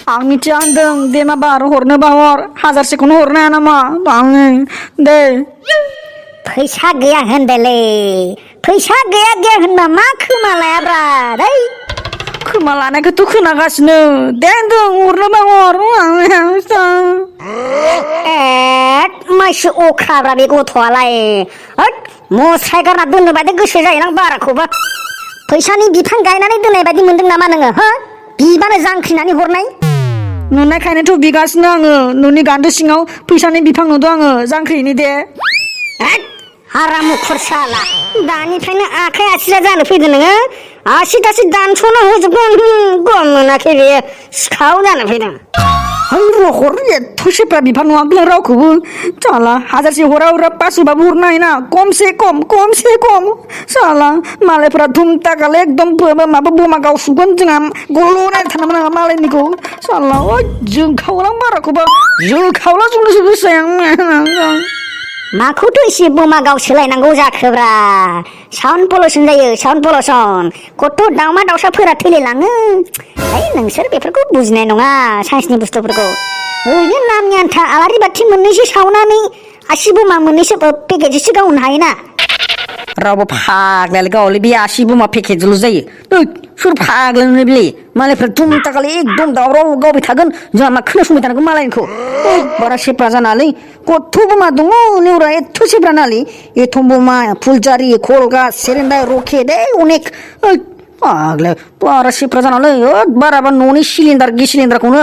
आं मिथिया होनदों दे माबा हरनोबा हर हाजारसेखौनो हरनो हाया नामा आङो दे फैसा गैया होनदोलै फैसा गैया गैया होनबा मा खोमा लायाब्रा दै खोमा लानायखौथ' खोनागासिनो दे होनदों हरनोबा हर माइसो अख्राब्रा बे गथ'आलाय होद मुस्राय गारना दोननो बायदि गोसो जायोलां बाराखौबा फैसानि बिफां गायनानै दोननाय बायदि मोनदों नामा नोङो हो बिबानो जांख्रिनानै हरनाय नुनायखायनोथ' बिगासिनो आङो न'नि गान्दो सिङाव फैसानि बिफां नुदों आङो जांख्रिनि दे हारा मुखुर साला दानिफ्रायनो आखाइ आसिरा जानो फैदों नोङो आसि दासि दानस'ना होजोबगोन गम मोनाखै बेयो सिखाव जानो फैदों हर एथ'सेफ्रा बिफां नुवाखै रावखौबो साला हाजारसे हरा हरा पासस'बाबो हरनो हायोना खमसे खम साला मालायफोरा धुम टाकालै एकदम माबा बमा गावसुगोन जोंहा गल' नायनो थानांगोन आंहा मालायनिखौ साला जोंखावलां बाराखौबा जोंखावला जुंनोसो गोसो आं माखौथ' एसे बमा गाव सोलायनांगौ जाखोब्रा साउन्ड पलुसन जायो साउन्ड पलुसन कत' दाउमा दाउसाफोरा थैलायलाङो नोंसोर बेफोरखौ बुजिनाय नङा साइन्सनि बुस्थुफोरखौ ओरैनो नामनि आन्था आलारि बाथि मोननैसो सावनानै आसि बमा मोननैसो पेकेटसो गावनो हायोना रावबो फाग्लायालाय गावलै बे आसि बमा पेकेटजोंल' जायो सोर फाग्लानो बेलाय मालायफ्रा धुम टाकालै एकदम दावराव गावबाय थागोन जोंहा मा खोनासंबाय थानांगौ मालायनिखौ बारा सेफ्रा जानालै कत' बमा दङ नेवरा एथ' सेफ्रा नालै एथम बमा फुलजारि कलगास सेरेन्डार रकेट अनेक फाग्ला बारा सेफ्रा जानालै बाराबा न'नि सिलिन्डार गेस सिलिन्डारखौनो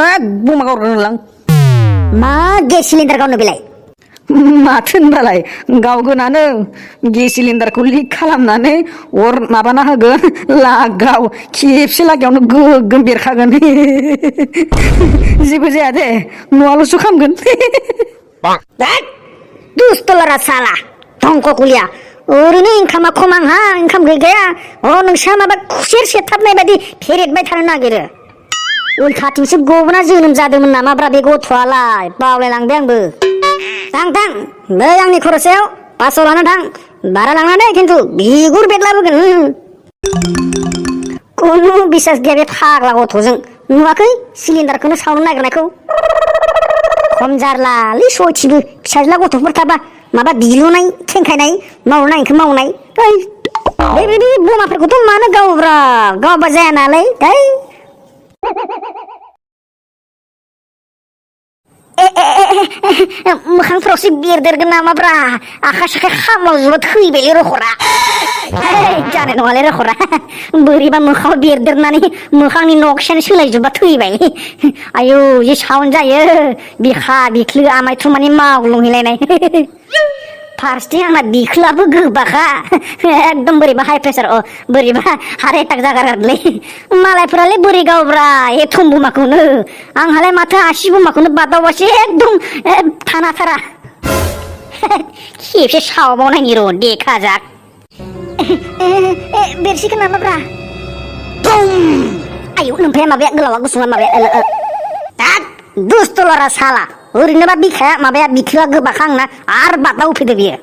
बमा गावग्रोलां मा गेस सिलिन्डार गावनो बेलाय माथो होनबालाय गावगोनानो गेस सिलिन्डारखौ लिक खालामनानै अर माबाना होगोन लागाव खेबसे लागायावनो गोगोम बेरखागोन जेबो जाया दे न'आल'सो खामगोन दुस्तलारा साला धंख कुलिया ओरैनो इनकामा खम आंहा इनकाम गैखाया नोंसा माबा खुसेर सेथाबनाय बायदि फेरेदबाय थानो नागिरो उल्थाथिंसो गबना जोनोम जादोंमोन नामाब्रा बे गथ'आलाय बावलायलांबाय आंबो थां बै आंनि खरसायाव 500 लाना थां बारा लांनानै खिन्थु बिगुर बेरलाबोगोन खुनु बिसास गैया बे फाग्ला गथ'जों नुवाखै सिलिन्डारखौनो सावनो नागिरनायखौ खम जारलालै सयथिबो फिसाज्ला गथ'फोर थाबा माबा बिलुनाय थेंखायनाय मावनायखौ मावनाय बेबायदि बमाफोरखौथ' मानो गावब्रा गावबा जाया नालाय मोखांफ्रावसो बेरदेरगोन नामाब्रा आखाइ साखाइ खामलावजोबा थैबायलै रखरा जानाय नङालै रखरा बोरैबा मोखाङाव बेरदेरनानै मोखांनि नक्सायानो सोलायजोबा थैबाय आयौ जि साउन्ड जायो बिखा बिख्लो आमाय थुमानि मावग्लुंहैलायनाय फार्स्टथिं आंना बिख्लोआबो गोबाखा एकदम बोरैबा हाइ प्रेसार बोरैबा हार्ट एटाक जागारगारलै मालायफोरालाय बोरै गावब्रा एथम बमाखौनो आंहालाय माथो आसि बमाखौनो बादावबासो एकदम थानाथारा खेबसे सावबावनायनि र' देखा जाक बेरसिगोन नामाब्रा आयौ नोमफाया माबाया गोलावा गुसुङा माबाया दुस्तलारा साला ओरैनोबा बिखाया माबाया बिख्लोआ गोबाखा आंना आरो बादाव फैदो बियो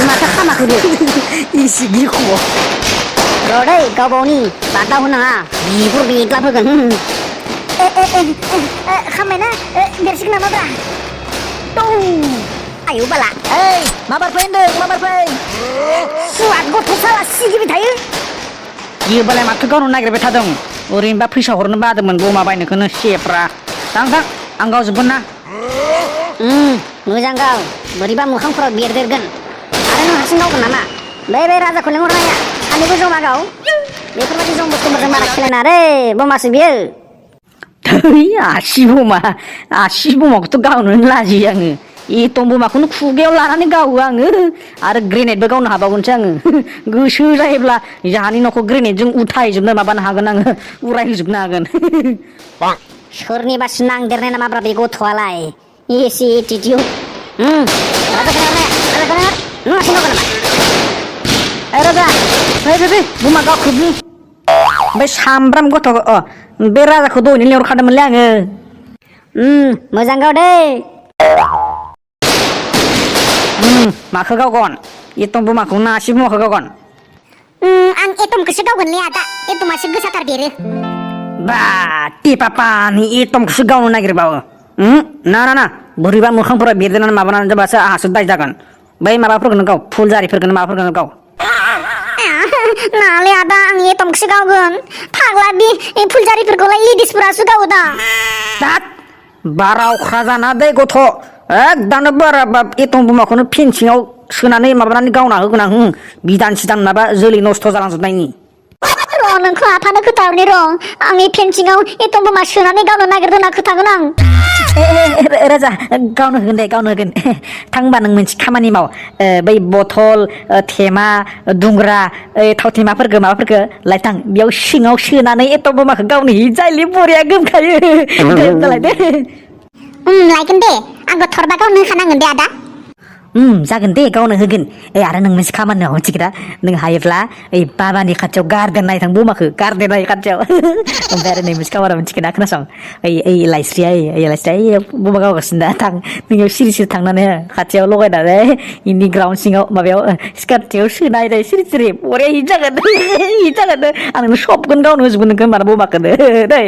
माथो खामाखै बियो इसे गिख'आ र'दै गावबावनि बादाव होनाङा बिगुर बेग्लाब होगोन खामबायना बेरसिगोन नामाब्रा आयौ बाला माबार फै होनदों माबार फै सुवाद गथ' साला सिगिबाय थायो बियोबालाय माथो गावनो नागिरबाय थादों ओरैनोबा फैसा हरनो बादोंमोन बमा बायनोखौनो सेफ्रा थां आं गावजोबगोन ना मोजां गाव बोरैबा मोखांफोराव बेरदेरगोन आरो नों हारसिं गावगोन नामा बे राजाखौ लेंहरनाया सानैबो जमा गाव बेफोरबायदि जम बुस्थुफोरजों बारा खेलायना रे बमासो बियो आसि बमाखौथ' गावनो लाजियो आङो एटम बमाखौनो खुगायाव लानानै गावो आङो आरो ग्रेनेडबो गावनो हाबावगोनसो आङो गोसो जायोब्ला जाहानि न'खौ ग्रेनेडजों उथायजोबनो माबानो हागोन आङो उरायहोजोबनो हागोन सोरनिबासो नांदेरनाय नामाब्रा बे गथ'आलाय एसे एटिटिउड राजा फै बमा गावख्रुबनि ओमफ्राय सामब्राम गथ' बे राजाखौ दहायनो लेंहरखादोंमोनलै आङो मोजां गाव दे माखौ गावगोन एटम बमाखौ ना आसि बमाखौ गावगोन आं एटमखौसो गावगोनलै आदा एटमासो गोसाथार बेरो बा टिपापानि एटमखौसो गावनो नागिरबावो ना बोरैबा मोखांफोरा बेरदेरनानै माबानानै जाबासो आहासो दाय जागोन बै माबाफोरखौनो गाव फुलजारिफोरखौनो माबाफोरखौनो गाव नाले आदा आं एटमखौसो गावगोन फाग्ला बे फुलजारिफोरखौलाय लेडिसफोरासो गावो दा दात बारा अख्रा जाना दै गथ' एकदानो बारा एटम बमाखौनो फेनसिङाव सोनानै माबानानै गावना होगोन आं बिदान सिदान माबा जोलै नस्थ' जालांजोबनायनि र' नोंखौ आफानो खोथाहरनि र' आंनि फेनसिङाव एटम बमा सोनानै गावनो नागिरदों होनना खोथागोन आं राजा गावनो होगोन दे गावनो होगोन थांबा नों मोनसे खामानि माव बै बथल थेमा दुंग्रा थाव थेमाफोरखौ माबाफोरखौ लायथां बेयाव सिङाव सोनानै एटम बमाखौ गावनो जायले बरिया गोमखायो दे लायगोन दे आंखौ थरबा गावनो होखानांगोन दे आदा जागोन दे गावनो होगोन आरो नों मोनसे खामानि माव मिथिगोना नों हायोब्ला बाबानि खाथियाव गारदेन नायथां बमाखौ गारदेन नाय खाथियाव ओमफ्राय आरो नै मोनसे खामानि मिथिगोना खोनासं लाइस्रिया बमा गावगासिनो दा थां नोंयाव सिरि सिरि थांनानै खाथियाव लगायनानै इनि ग्राउन्ड सिङाव माबायाव स्कार्टियाव सोनाय सिरि बरिया हिट जागोन आं नोंनो सबखौनो गावनो होजोबगोन नोंखौ होमबाना बमाखौनो दै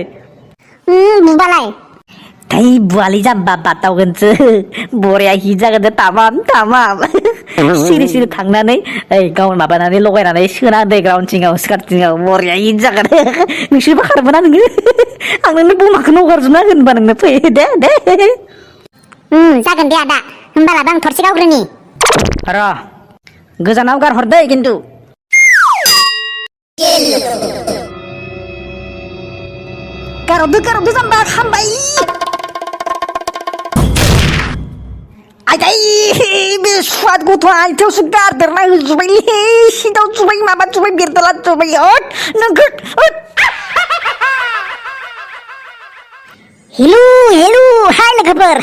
बुबालाय Tay buali jamba batawgense बरिया हिट जागोन तामाम सिरि सिरि थांनानै गावनो माबानानै लगायनानै सोना दै ग्राउन्ड सिङाव स्कार्ट सिङाव बरिया हिट जागोन नोंसोरबो खारबोना नोङो आं नोंनो बमाखौनो हगारजोबना होनबा नोंनो फै दे जागोन दे आदा होमबालाय आं थरसे गावग्रोनि र' गोजानाव गारहर दै खिन्थु गारहरदो जाम्बा खामबाय बे सुवाद गथ' आइथिंआवसो गारदेरना होजोब्बायलै सिदाव जुबाय माबा जुबाय बेरदला जुबाय नोंखौ हेलु हाय लोगोफोर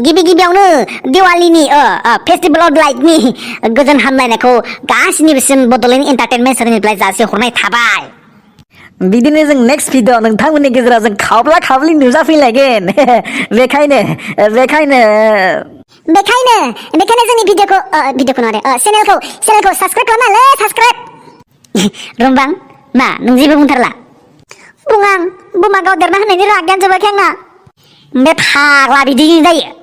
गिबियावनो दिवालीनि फेस्टिभेल अफ लाइटनि गोजोन हामलायनायखौ गासिनिबोसिम बड'लेण्ड एन्टारटेनमेन्ट चेनेलनिफ्राय जासिहरनाय थाबाय बिदिनो जों नेक्स्ट भिडिअ नोंथांमोननि गेजेराव जों खावब्ला नुजाफैलायगोन बेखायनो जोंनि भिडिअखौ नङा चेनेलखौ साबस्क्राइब खालामना साबस्क्राइब रम्बां मा नों जेबो बुंथारला बुङां बमा गावदेरना होनायनि रागायानो जोबाखै आंना बे फाग्ला बिदि जायो